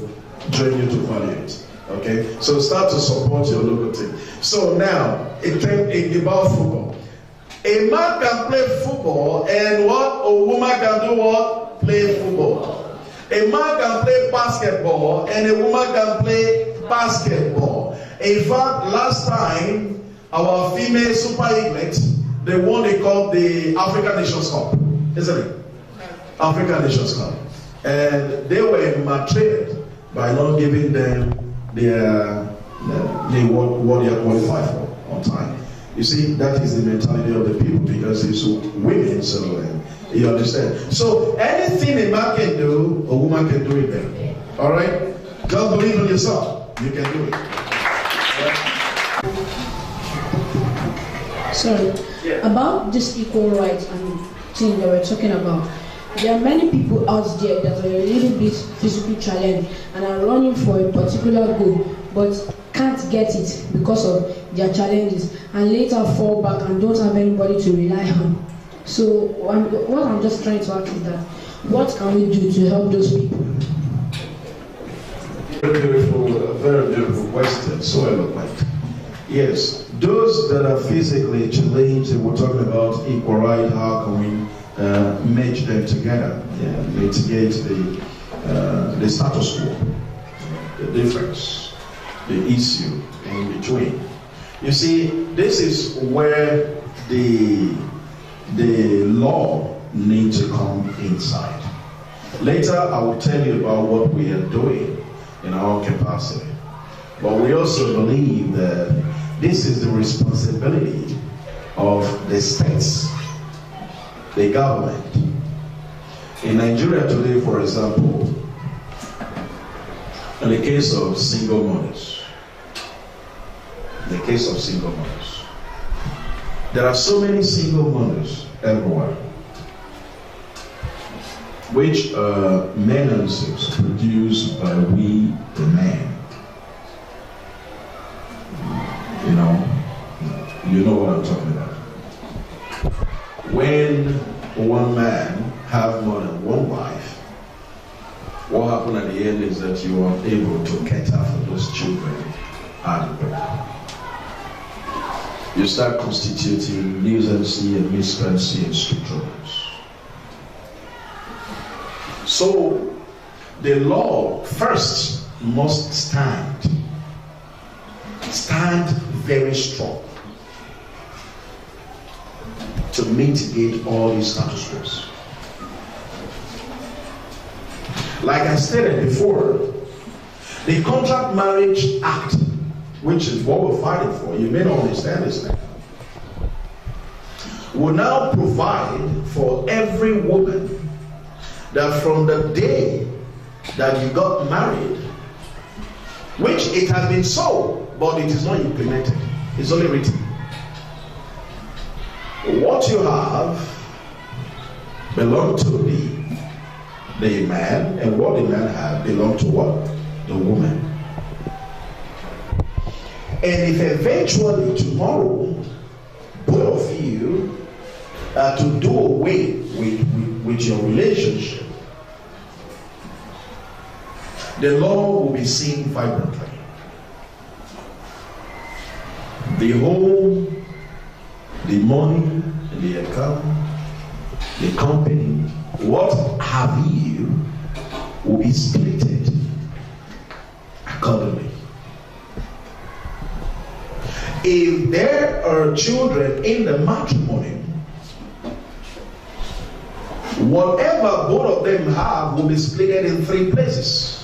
Speaker 1: join you to value it. Okay, so start to support your local team. So now, it's about football. A man can play football, and what? A woman can do what? Play football. A man can play basketball, and a woman can play basketball. In fact, last time, our female Super Eaglet, they won the African Nations Cup, isn't it? African Nations Cup. And they were maltreated by not giving them what they are qualified for on time.
Speaker 2: You see, that is the mentality of the people because it's women, so you understand. So anything a man can do, a woman can do it better. All right? Just believe in yourself. You can do it.
Speaker 4: Sorry. Yeah. About this equal rights and thing that we're talking about, there are many people out there that are a little bit physically challenged and are running for a particular goal, but can't get it because of their challenges, and later fall back and don't have anybody to rely on. So what I'm just trying to ask is that, what can we do to help those people?
Speaker 2: Very beautiful question, so eloquent. Yes, those that are physically challenged, we're talking about equal right, how can we merge them together, mitigate the status quo, the difference, the issue in between. You see, this is where the law needs to come inside. Later, I will tell you about what we are doing in our capacity. But we also believe that this is the responsibility of the states, the government. In Nigeria today, for example, in the case of single mothers, there are so many single mothers everywhere, which are menances produced by we, the man. You know what I'm talking about. When one man have more than one wife, what happens at the end is that you are able to cater for those children adequately. You start constituting nuisancy and miscreancy and scripturals. So the law first must stand very strong to mitigate all these status quos. Like I stated before, the Contract Marriage Act, which is what we're fighting for, you may not understand this now, will now provide for every woman that from the day that you got married, which it has been so, but it is not implemented, it's only written. What you have belongs to the man, and what the man has belongs to what? The woman. And if eventually tomorrow both of you are to do away with your relationship, the law will be seen vibrantly. The home, the money, the account, the company, what have you, will be splitted accordingly. If there are children in the matrimony, whatever both of them have will be split in 3 places.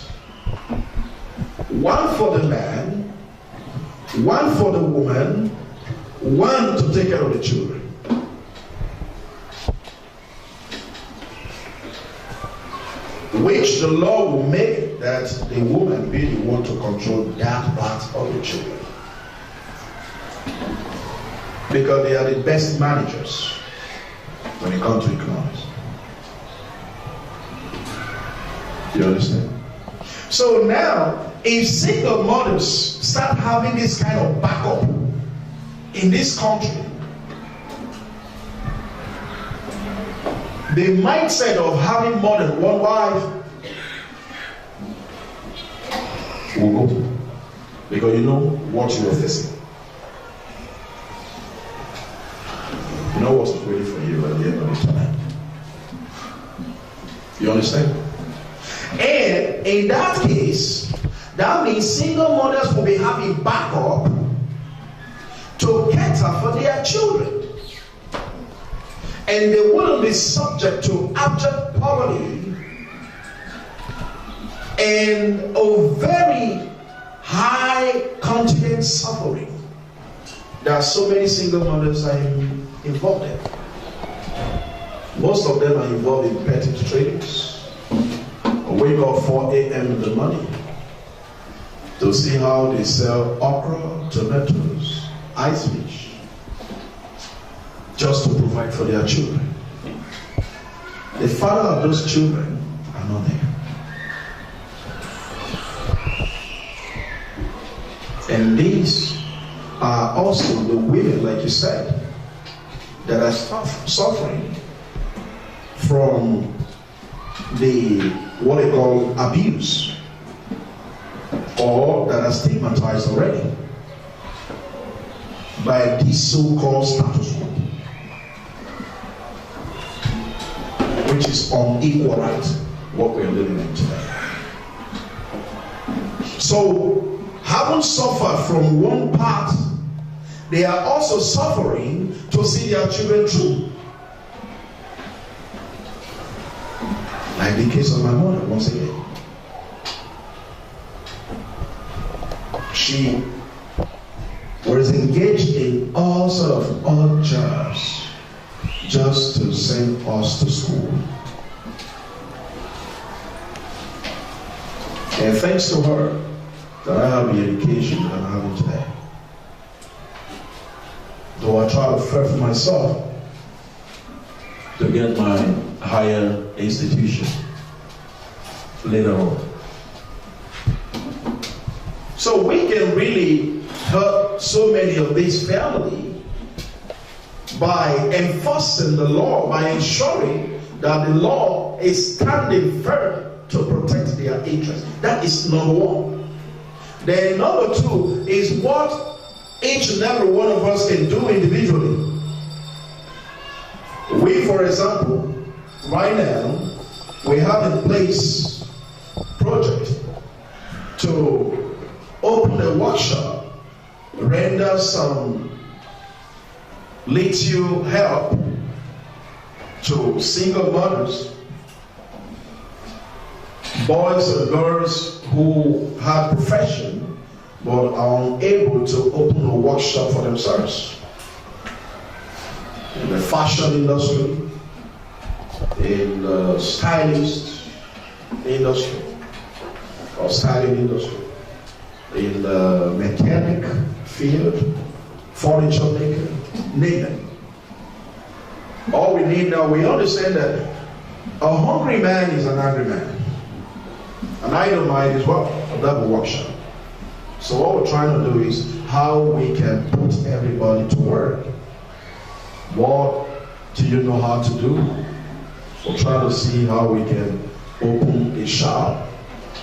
Speaker 2: One for the man, one for the woman, one to take care of the children. Which the law will make that the woman be the one to control that part of the children. Because they are the best managers when it comes to economics. You understand? So now, if single mothers start having this kind of backup in this country, the mindset of having more than one wife will go. Because you know what you are facing. You know what's waiting for you at the end of the time. You understand? And in that case, that means single mothers will be having backup to cater for their children. And they wouldn't be subject to abject poverty and a very high continent suffering. there are so many single mothers I am involved in. Most of them are involved in petty tradings. Wake up 4 a.m. in the morning to see how they sell okra, tomatoes, ice fish, just to provide for their children. The father of those children are not there. And these are also the women, like you said, that are suffering from the what they call abuse, or that are stigmatized already by this so-called status quo, which is unequal right, what we're living in today. So, having suffered from one part, they are also suffering to see their children through. Like the case of my mother, once again. She was engaged in all sort of odd jobs just to send us to school. And thanks to her, that I have the education that I'm having today. Though I try to fight for myself to get my higher institution later on. So we can really help so many of these families by enforcing the law, by ensuring that the law is standing firm to protect their interests. That is number one. Then number two is what each and every one of us can do individually. We, for example, right now, we have in place a project to open a workshop, render some little help to single mothers, boys and girls who have profession but are unable to open a workshop for themselves. In the fashion industry, in the stylist industry, or styling industry, in the mechanic field, furniture maker, name it. All we need now, we understand that a hungry man is an angry man. An idle mind is what? A double workshop. So what we're trying to do is how we can put everybody to work. What do you know how to do? We're trying to see how we can open a shop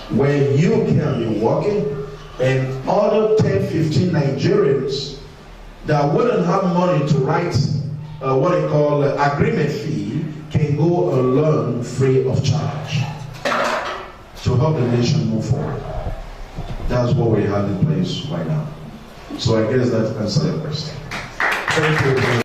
Speaker 2: where you can be working and other 10, 15 Nigerians that wouldn't have money to write what they call agreement fee can go and learn free of charge to help the nation move forward. That's what we have in place right now. So I guess that answers your question. Thank you.